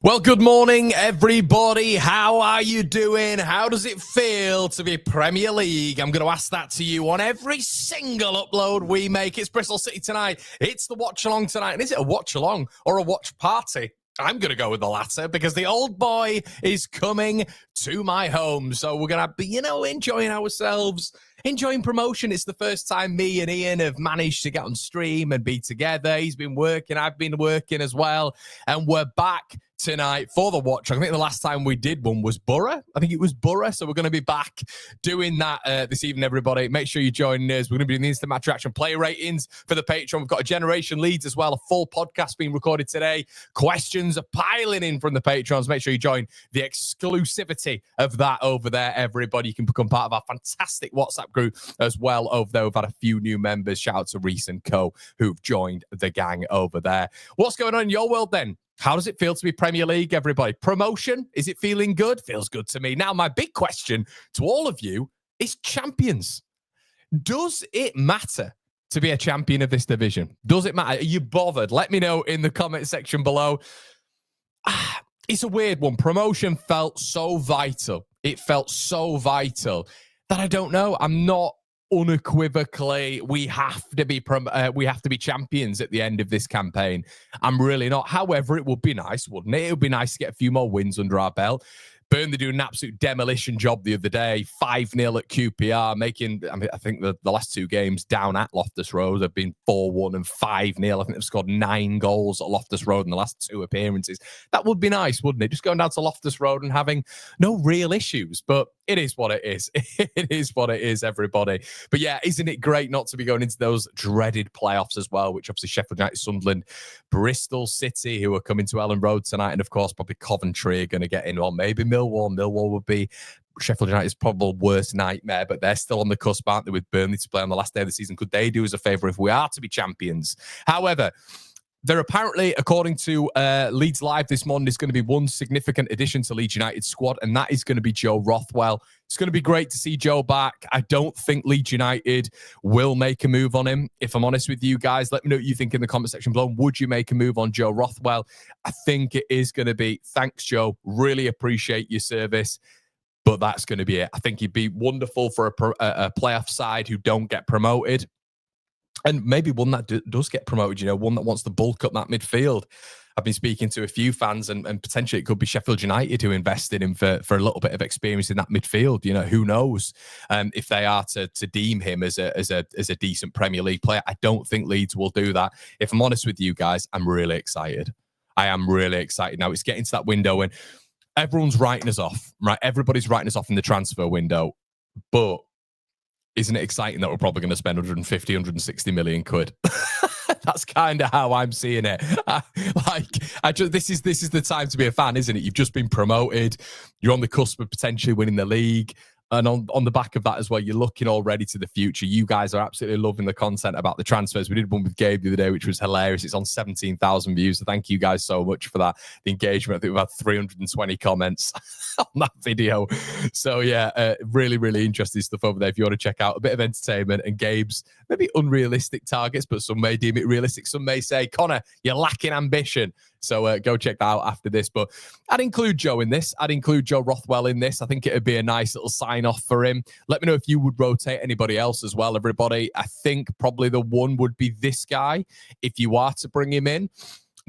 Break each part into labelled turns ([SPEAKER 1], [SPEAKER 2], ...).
[SPEAKER 1] Well, good morning, everybody. How are you doing? How does it feel to be Premier League? I'm going to ask that to you on every single upload we make. It's Bristol City tonight. It's the watch along tonight. And is it a watch along or a watch party? I'm going to go with the latter because the old boy is coming to my home. So we're going to be, enjoying ourselves, enjoying promotion. It's the first time me and Ian have managed to get on stream and be together. He's been working. I've been working as well. And we're back tonight for the watch. I think the last time we did one was Borough. I think it was Borough. So we're going to be back doing that this evening, everybody. Make sure you join us. We're going to be doing the instant match reaction player ratings for the Patreon. We've got a Generation Leeds as well, a full podcast being recorded today. Questions are piling in from the Patrons. Make sure you join the exclusivity of that over there, everybody. You can become part of our fantastic WhatsApp group as well over there. We've had a few new members. Shout out to Reese and Co who've joined the gang over there. What's going on in your world then? How does it feel to be Premier League, everybody? Promotion, is it feeling good? Feels good to me. Now, my big question to all of you is champions. Does it matter to be a champion of this division? Does it matter? Are you bothered? Let me know in the comment section below. It's a weird one. Promotion felt so vital. It felt so vital that I don't know. I'm not unequivocally we have to be champions at the end of this campaign. I'm really not. However, it would be nice, wouldn't it? It would be nice to get a few more wins under our belt. Burnley doing an absolute demolition job the other day, 5-0 at QPR, I think the last two games down at Loftus Road have been 4-1 and 5-0. I think they've scored 9 goals at Loftus Road in the last 2 appearances. That would be nice, wouldn't it? Just going down to Loftus Road and having no real issues, but it is what it is. It is what it is, everybody. But yeah, isn't it great not to be going into those dreaded playoffs as well, which obviously Sheffield United, Sunderland, Bristol City, who are coming to Ellen Road tonight, and of course probably Coventry are going to get in, or maybe Millwall would be Sheffield United's probable worst nightmare, but they're still on the cusp, aren't they, with Burnley to play on the last day of the season? Could they do us a favour if we are to be champions? However, there apparently, according to Leeds Live this morning, is going to be one significant addition to Leeds United's squad, and that is going to be Joe Rothwell. It's going to be great to see Joe back. I don't think Leeds United will make a move on him. If I'm honest with you guys, let me know what you think in the comment section below. Would you make a move on Joe Rothwell? I think it is going to be, thanks, Joe. Really appreciate your service. But that's going to be it. I think he'd be wonderful for a playoff side who don't get promoted. And maybe one that does get promoted, one that wants to bulk up that midfield. I've been speaking to a few fans, and potentially it could be Sheffield United who invested in for a little bit of experience in that midfield. Who knows if they are to deem him as a decent Premier League player. I don't think Leeds will do that. If I'm honest with you guys, I'm really excited. I am really excited. Now it's getting to that window and everyone's writing us off, right? Everybody's writing us off in the transfer window, but isn't it exciting that we're probably going to spend 150, 160 million quid? That's kind of how I'm seeing it. This is the time to be a fan, isn't it? You've just been promoted. You're on the cusp of potentially winning the league. And on the back of that as well, you're looking already to the future. You guys are absolutely loving the content about the transfers. We did one with Gabe the other day, which was hilarious. It's on 17,000 views. So thank you guys so much for that. The engagement, I think we've had 320 comments on that video. So yeah, really, really interesting stuff over there. If you want to check out a bit of entertainment and Gabe's maybe unrealistic targets, but some may deem it realistic. Some may say, Connor, you're lacking ambition. So go check that out after this. But I'd include Joe in this. I'd include Joe Rothwell in this. I think it would be a nice little sign-off for him. Let me know if you would rotate anybody else as well, everybody. I think probably the one would be this guy. If you are to bring him in,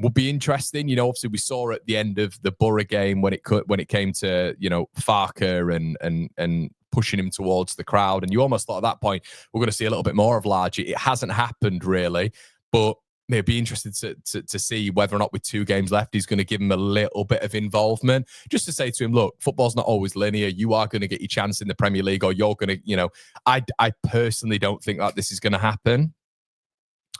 [SPEAKER 1] would be interesting. Obviously we saw at the end of the Borough game when it came to, Farker and pushing him towards the crowd. And you almost thought at that point, we're going to see a little bit more of Largy. It hasn't happened really, but it'd be interested to see whether or not with 2 games left, he's going to give him a little bit of involvement, just to say to him, look, football's not always linear. You are going to get your chance in the Premier League, or you're going to, I personally don't think that this is going to happen.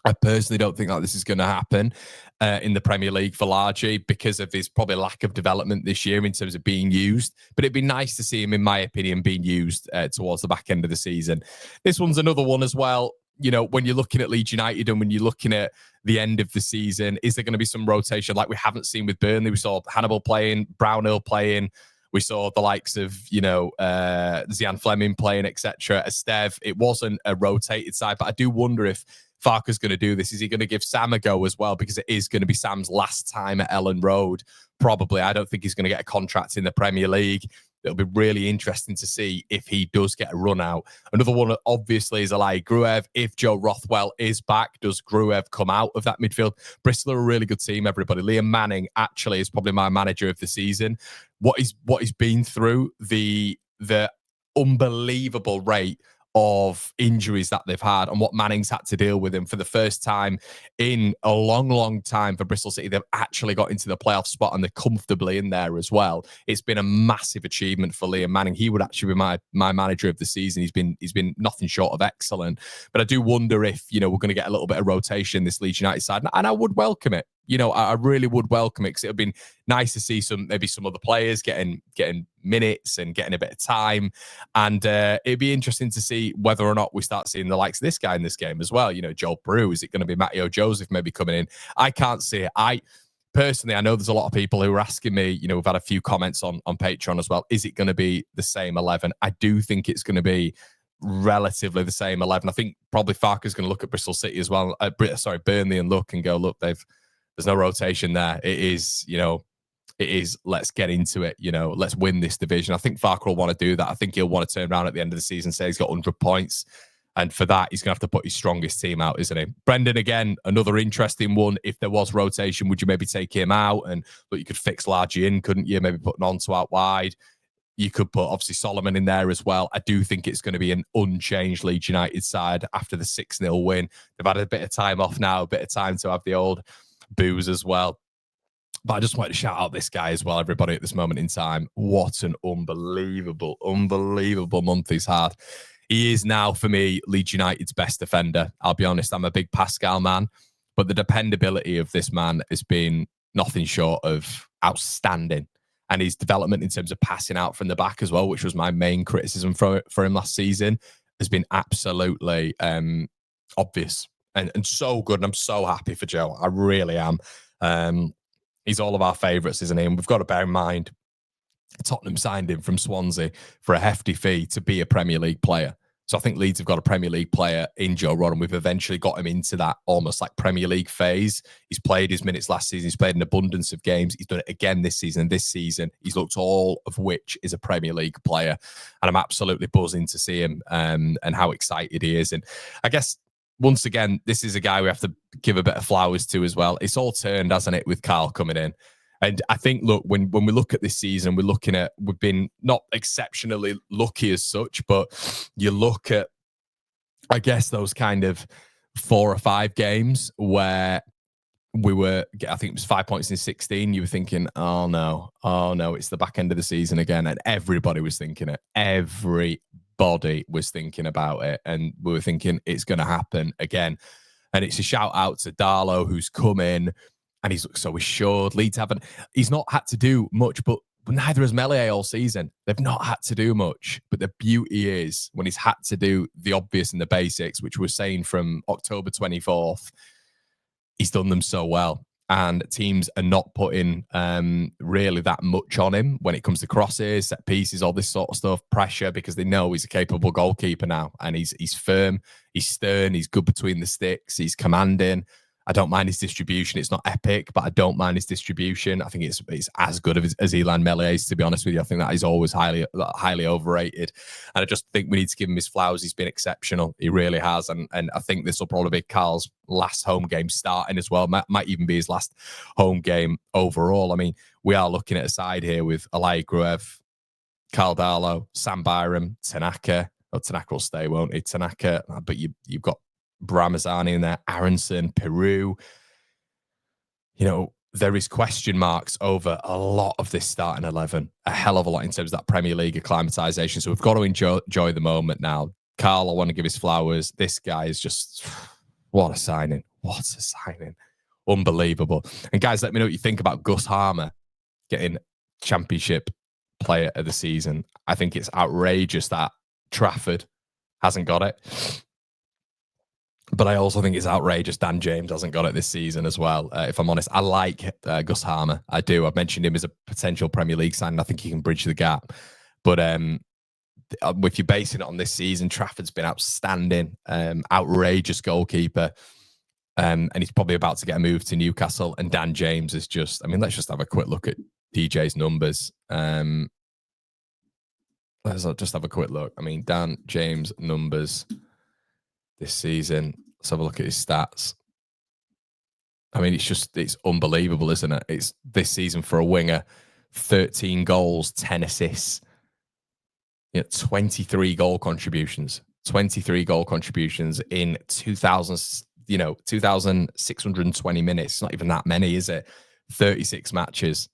[SPEAKER 1] I personally don't think that this is going to happen in the Premier League for Largy because of his probably lack of development this year in terms of being used. But it'd be nice to see him, in my opinion, being used towards the back end of the season. This one's another one as well. When you're looking at Leeds United and when you're looking at the end of the season, is there going to be some rotation like we haven't seen with Burnley? We saw Hannibal playing, Brownhill playing. We saw the likes of, Zian Fleming playing, etc. Esteve. It wasn't a rotated side, but I do wonder if Farke's going to do this? Is he going to give Sam a go as well? Because it is going to be Sam's last time at Ellen Road. Probably. I don't think he's going to get a contract in the Premier League. It'll be really interesting to see if he does get a run out. Another one, obviously, is Eli Gruev. If Joe Rothwell is back, does Gruev come out of that midfield? Bristol are a really good team, everybody. Liam Manning actually is probably my manager of the season. What he's been through, the unbelievable rate of injuries that they've had, and what Manning's had to deal with him for the first time in a long, long time for Bristol City. They've actually got into the playoff spot and they're comfortably in there as well. It's been a massive achievement for Liam Manning. He would actually be my manager of the season. He's been nothing short of excellent. But I do wonder if, we're going to get a little bit of rotation in this Leeds United side, and I would welcome it. I really would welcome it, because it would be nice to see maybe some other players getting minutes and getting a bit of time. And it'd be interesting to see whether or not we start seeing the likes of this guy in this game as well. Joel Peru, is it going to be Matteo Joseph maybe coming in? I can't see it. Personally, I know there's a lot of people who are asking me, we've had a few comments on Patreon as well. Is it going to be the same 11? I do think it's going to be relatively the same 11. I think probably Farke's going to look at Bristol City as well. Burnley, and look and go, look, there's no rotation there. It is, let's get into it. Let's win this division. I think Farke will want to do that. I think he'll want to turn around at the end of the season and say he's got 100 points. And for that, he's going to have to put his strongest team out, isn't he? Brendan, again, another interesting one. If there was rotation, would you maybe take him out? And look, you could fix Largy in, couldn't you? Maybe put Nonto out wide. You could put, obviously, Solomon in there as well. I do think it's going to be an unchanged Leeds United side after the 6-0 win. They've had a bit of time off now, a bit of time to have the old booze as well. But I just wanted to shout out this guy as well, everybody, at this moment in time. What an unbelievable month he's had. He is now, for me, Leeds United's best defender. I'll be honest, I'm a big Pascal man, but the dependability of this man has been nothing short of outstanding. And his development in terms of passing out from the back as well, which was my main criticism for him last season, has been absolutely obvious. And so good. And I'm so happy for Joe. I really am. He's all of our favourites, isn't he? And we've got to bear in mind, Tottenham signed him from Swansea for a hefty fee to be a Premier League player. So I think Leeds have got a Premier League player in Joe Rodon. We've eventually got him into that almost like Premier League phase. He's played his minutes last season. He's played an abundance of games. He's done it again this season. And this season, he's looked all of which is a Premier League player. And I'm absolutely buzzing to see him and how excited he is. And I guess, once again, this is a guy we have to give a bit of flowers to as well. It's all turned, hasn't it, with Carl coming in? And I think, look, when we look at this season, we've been not exceptionally lucky as such, but you look at, I guess, those kind of 4 or 5 games where we were, I think it was 5 points in 16. You were thinking, oh no, it's the back end of the season again. And everybody was thinking it. Everybody was thinking about it. And we were thinking it's going to happen again. And it's a shout out to Darlow, who's come in and he's looked so assured. Leeds he's not had to do much, but neither has Melie all season. They've not had to do much. But the beauty is when he's had to do the obvious and the basics, which we're saying from October 24th, he's done them so well. And teams are not putting really that much on him when it comes to crosses, set pieces, all this sort of stuff, pressure, because they know he's a capable goalkeeper now. And he's firm, he's stern, he's good between the sticks, he's commanding. I don't mind his distribution. It's not epic, but I don't mind his distribution. I think it's as good as Ilan Melier's, to be honest with you. I think that is always highly overrated. And I just think we need to give him his flowers. He's been exceptional. He really has. And I think this will probably be Carl's last home game starting as well. Might even be his last home game overall. I mean, we are looking at a side here with Eli Gruev, Carl Darlow, Sam Byram, Tanaka. Oh, Tanaka will stay, won't he? Tanaka. But you've got Bramazani in there, Aronson, Peru. There is question marks over a lot of this starting 11, a hell of a lot in terms of that Premier League acclimatization. So we've got to enjoy the moment now. Carl, I want to give his flowers. This guy is just, what a signing. What a signing. Unbelievable. And guys, let me know what you think about Gus Harmer getting Championship Player of the Season. I think it's outrageous that Trafford hasn't got it. But I also think it's outrageous Dan James hasn't got it this season as well. If I'm honest, I like Gus Harmer. I do. I've mentioned him as a potential Premier League signing. I think he can bridge the gap. But if you're basing it on this season, Trafford's been outstanding, outrageous goalkeeper. And he's probably about to get a move to Newcastle. And Dan James is just, I mean, let's just have a quick look at DJ's numbers. Let's just have a quick look. I mean, Dan James' numbers this season. Let's have a look at his stats. I mean, it's unbelievable, isn't it? It's this season for a winger, 13 goals, 10 assists, 23 goal contributions. 23 goal contributions in 2,620 minutes. It's not even that many, is it? 36 matches.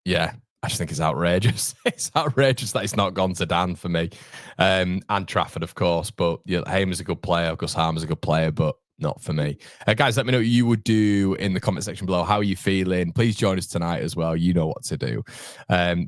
[SPEAKER 1] Yeah, I just think it's outrageous. It's outrageous that it's not gone to Dan for me. And Trafford, of course. But Hamer's a good player. Gus Harmer's a good player, but not for me. Guys, let me know what you would do in the comment section below. How are you feeling? Please join us tonight as well. You know what to do.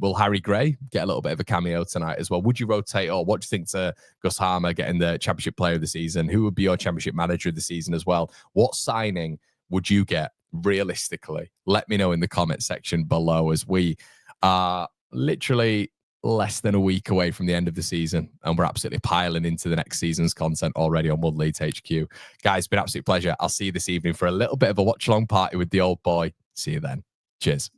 [SPEAKER 1] Will Harry Gray get a little bit of a cameo tonight as well? Would you rotate, or what do you think to Gus Harmer getting the Championship Player of the Season? Who would be your Championship Manager of the Season as well? What signing would you get realistically? Let me know in the comment section below, as we are literally less than a week away from the end of the season, and we're absolutely piling into the next season's content already on One Leeds HQ. Guys, it's been an absolute pleasure. I'll see you this evening for a little bit of a watch along party with the old boy. See you then. Cheers.